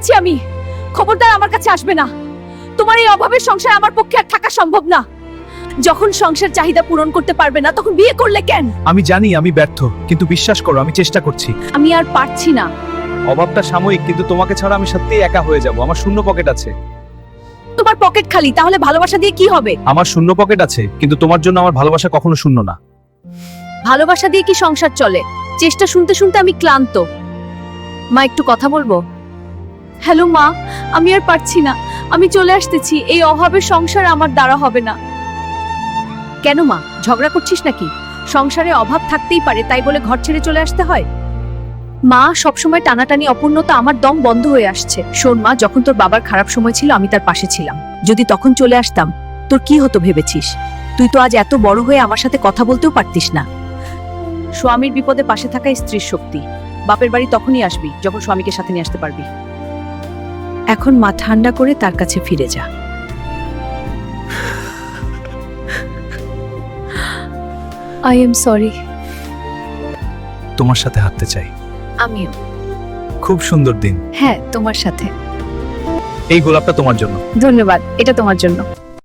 দিচ্ছি আমি, খবরদার আমার কাছে আসবে না। তোমার এই অভাবের সংসার আমার পক্ষে আর থাকা সম্ভব না। যখন সংসার চাহিদা পূরণ করতে পারবে না তখন বিয়ে করলে কেন? আমি জানি আমি ব্যর্থ, কিন্তু বিশ্বাস করো আমি চেষ্টা করছি। আমি আর পারছি না। অভাবটা সাময়িক, কিন্তু তোমাকে ছাড়া আমি সত্যিই একা হয়ে যাব। আমার শূন্য পকেট আছে। তোমার পকেট খালি, তাহলে ভালোবাসা দিয়ে কি হবে? আমার শূন্য পকেট আছে, কিন্তু তোমার জন্য আমার ভালোবাসা কখনো শূন্য না। ভালোবাসা দিয়ে কি সংসার চলে? চেষ্টা শুনতে শুনতে আমি ক্লান্ত। মা, একটু কথা বলবো? হ্যালো মা, আমি আর পারছি না, আমি চলে আসতেছি। এই অভাবের সংসার আমার দ্বারা হবে না। কেন মা, ঝগড়া করছিস নাকি? সংসারে অভাব থাকতেই পারে, তাই বলে ঘর ছেড়ে চলে আসতে হয়? মা, সবসময় টানাটানি অপূর্ণতা আমার দম বন্ধ হয়ে আসছে। শোন মা, যখন তোর বাবার খারাপ সময় ছিল আমি তার পাশে ছিলাম। যদি তখন চলে আসতাম তোর কি হতো ভেবেছিস? তুই তো আজ এত বড় হয়ে আমার সাথে কথা বলতেও পারতিস না। স্বামীর বিপদে পাশে থাকা স্ত্রীর শক্তি। বাপের বাড়ি তখনই আসবি যখন স্বামীকে সাথে নিয়ে আসতে পারবি। এখন মা ঠান্ডা করে তার কাছে ফিরে যা। I am sorry. তোমার সাথে হাঁটতে চাই। আমিও। খুব সুন্দর দিন। হ্যাঁ, তোমার সাথে। এই গোলাপটা তোমার জন্য। ধন্যবাদ, এটা তোমার জন্য।